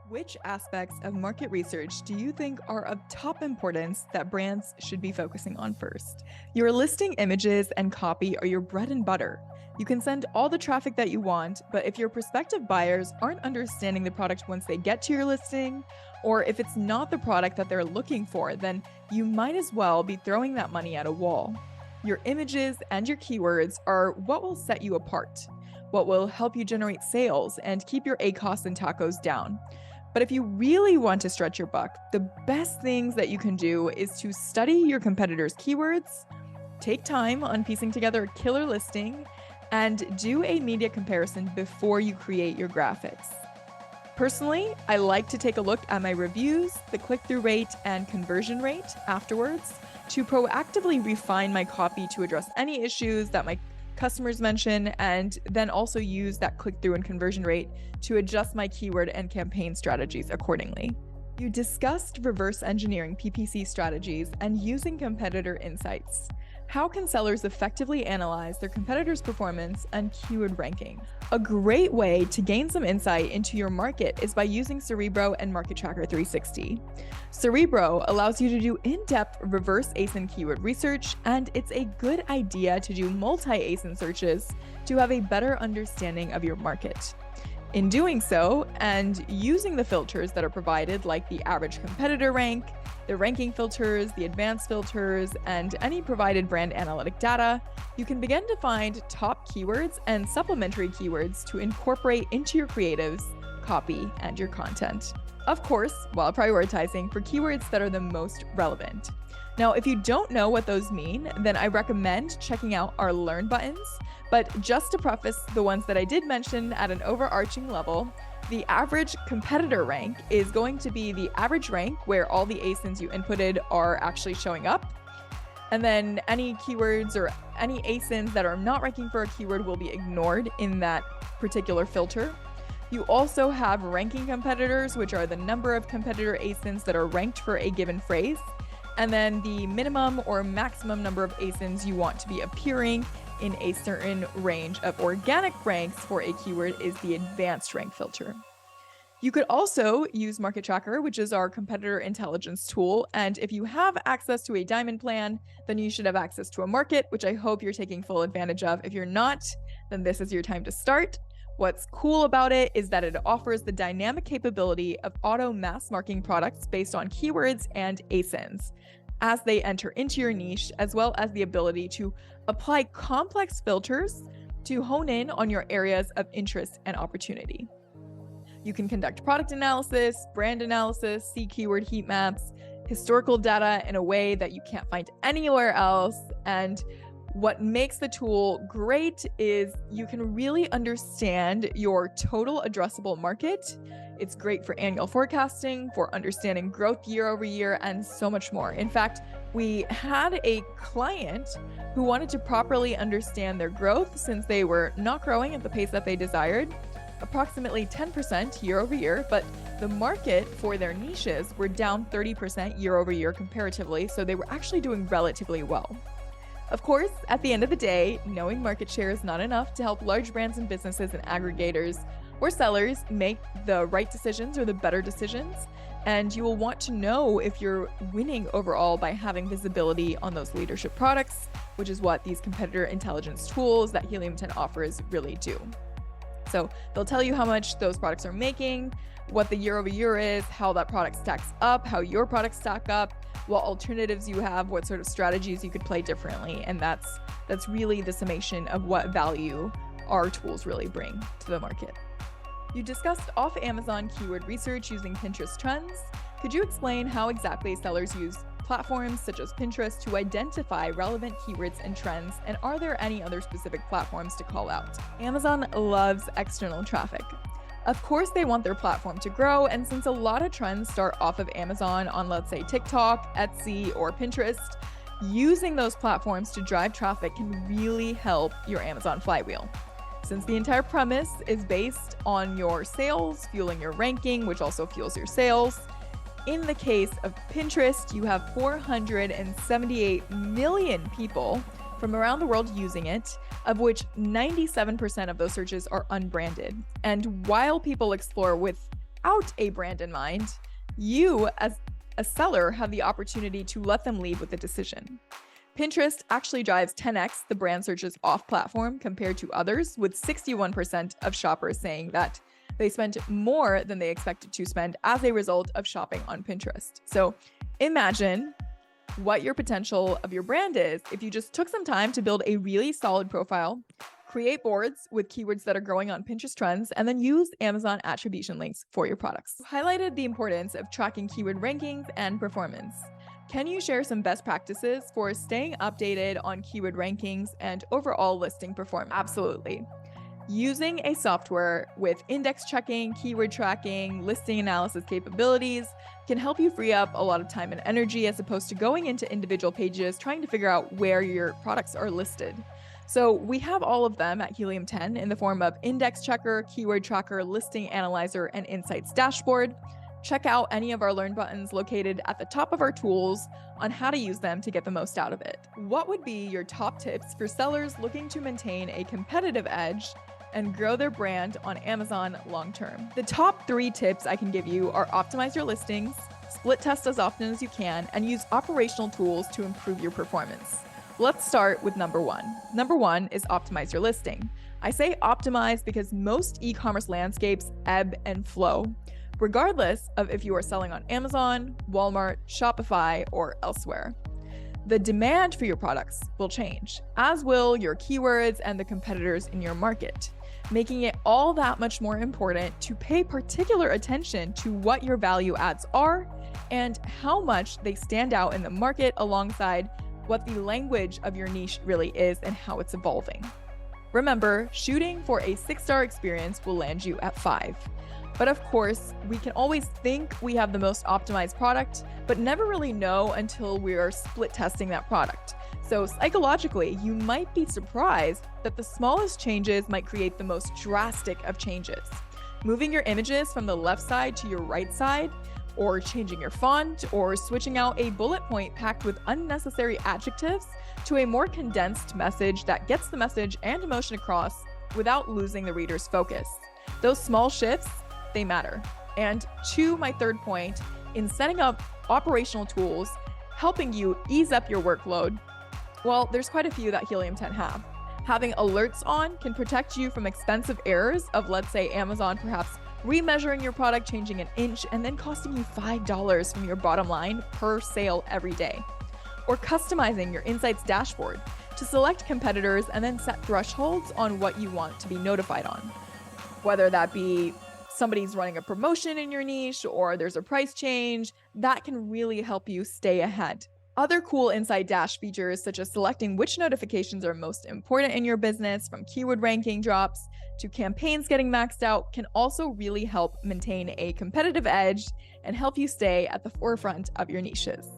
Which aspects of market research do you think are of top importance that brands should be focusing on first? Your listing images and copy are your bread and butter. You can send all the traffic that you want, but if your prospective buyers aren't understanding the product once they get to your listing, or if it's not the product that they're looking for, then you might as well be throwing that money at a wall. Your images and your keywords are what will set you apart, what will help you generate sales and keep your ACoS and TACoS down. But if you really want to stretch your buck, the best things that you can do is to study your competitors' keywords, take time on piecing together a killer listing, and do a media comparison before you create your graphics. Personally, I like to take a look at my reviews, the click-through rate, and conversion rate afterwards to proactively refine my copy to address any issues that my customers mention, and then also use that click-through and conversion rate to adjust my keyword and campaign strategies accordingly. You discussed reverse engineering PPC strategies and using competitor insights. How can sellers effectively analyze their competitors' performance and keyword ranking? A great way to gain some insight into your market is by using Cerebro and Market Tracker 360. Cerebro allows you to do in-depth reverse ASIN keyword research, and it's a good idea to do multi-ASIN searches to have a better understanding of your market. In doing so, and using the filters that are provided, like the average competitor rank, the ranking filters, the advanced filters, and any provided brand analytic data, you can begin to find top keywords and supplementary keywords to incorporate into your creatives, copy, and your content. Of course, while prioritizing for keywords that are the most relevant. Now, if you don't know what those mean, then I recommend checking out our Learn buttons. But just to preface the ones that I did mention at an overarching level, the average competitor rank is going to be the average rank where all the ASINs you inputted are actually showing up. And then any keywords or any ASINs that are not ranking for a keyword will be ignored in that particular filter. You also have ranking competitors, which are the number of competitor ASINs that are ranked for a given phrase. And then the minimum or maximum number of ASINs you want to be appearing in a certain range of organic ranks for a keyword is the advanced rank filter. You could also use Market Tracker, which is our competitor intelligence tool. And if you have access to a diamond plan, then you should have access to a market, which I hope you're taking full advantage of. If you're not, then this is your time to start. What's cool about it is that it offers the dynamic capability of auto mass marking products based on keywords and ASINs as they enter into your niche, as well as the ability to apply complex filters to hone in on your areas of interest and opportunity. You can conduct product analysis, brand analysis, see keyword heat maps, historical data in a way that you can't find anywhere else. And what makes the tool great is you can really understand your total addressable market. It's great for annual forecasting, for understanding growth year over year, and so much more. In fact, we had a client who wanted to properly understand their growth since they were not growing at the pace that they desired, approximately 10% year over year, but the market for their niches were down 30% year over year comparatively, so they were actually doing relatively well. Of course, at the end of the day, knowing market share is not enough to help large brands and businesses and aggregators or sellers make the right decisions or the better decisions. And you will want to know if you're winning overall by having visibility on those leadership products, which is what these competitor intelligence tools that Helium 10 offers really do. So they'll tell you how much those products are making, what the year over year is, how that product stacks up, how your products stack up, what alternatives you have, what sort of strategies you could play differently. And that's really the summation of what value our tools really bring to the market. You discussed off Amazon keyword research using Pinterest trends. Could you explain how exactly sellers use platforms such as Pinterest to identify relevant keywords and trends? And are there any other specific platforms to call out? Amazon loves external traffic. Of course, they want their platform to grow, and since a lot of trends start off of Amazon on, let's say, TikTok, Etsy, or Pinterest, using those platforms to drive traffic can really help your Amazon flywheel. Since the entire premise is based on your sales, fueling your ranking, which also fuels your sales. In the case of Pinterest, you have 478 million people from around the world using it, of which 97% of those searches are unbranded. And while people explore with without a brand in mind, you as a seller have the opportunity to let them lead with the decision. Pinterest actually drives 10x the brand searches off platform compared to others, with 61% of shoppers saying that they spent more than they expected to spend as a result of shopping on Pinterest. So imagine what your potential of your brand is if you just took some time to build a really solid profile, create boards with keywords that are growing on Pinterest trends, and then use Amazon attribution links for your products. Highlighted the importance of tracking keyword rankings and performance. Can you share some best practices for staying updated on keyword rankings and overall listing performance? Absolutely. Using a software with index checking, keyword tracking, listing analysis capabilities can help you free up a lot of time and energy as opposed to going into individual pages trying to figure out where your products are listed. So we have all of them at Helium 10 in the form of index checker, keyword tracker, listing analyzer, and insights dashboard. Check out any of our Learn buttons located at the top of our tools on how to use them to get the most out of it. What would be your top tips for sellers looking to maintain a competitive edge and grow their brand on Amazon long term? The top 3 tips I can give you are optimize your listings, split test as often as you can, and use operational tools to improve your performance. Let's start with number 1. Number 1 is optimize your listing. I say optimize because most e-commerce landscapes ebb and flow, regardless of if you are selling on Amazon, Walmart, Shopify, or elsewhere. The demand for your products will change, as will your keywords and the competitors in your market, making it all that much more important to pay particular attention to what your value adds are and how much they stand out in the market alongside what the language of your niche really is and how it's evolving. Remember, shooting for a 6-star experience will land you at 5. But of course, we can always think we have the most optimized product, but never really know until we are split testing that product. So psychologically, you might be surprised that the smallest changes might create the most drastic of changes. Moving your images from the left side to your right side, or changing your font, or switching out a bullet point packed with unnecessary adjectives to a more condensed message that gets the message and emotion across without losing the reader's focus. Those small shifts, they matter. And to my third point, in setting up operational tools, helping you ease up your workload, well, there's quite a few that Helium 10 have. Having alerts on can protect you from expensive errors of, let's say, Amazon perhaps remeasuring your product, changing an inch, and then costing you $5 from your bottom line per sale every day. Or customizing your insights dashboard to select competitors and then set thresholds on what you want to be notified on. Whether that be somebody's running a promotion in your niche or there's a price change, that can really help you stay ahead. Other cool Insight Dash features, such as selecting which notifications are most important in your business, from keyword ranking drops to campaigns getting maxed out, can also really help maintain a competitive edge and help you stay at the forefront of your niches.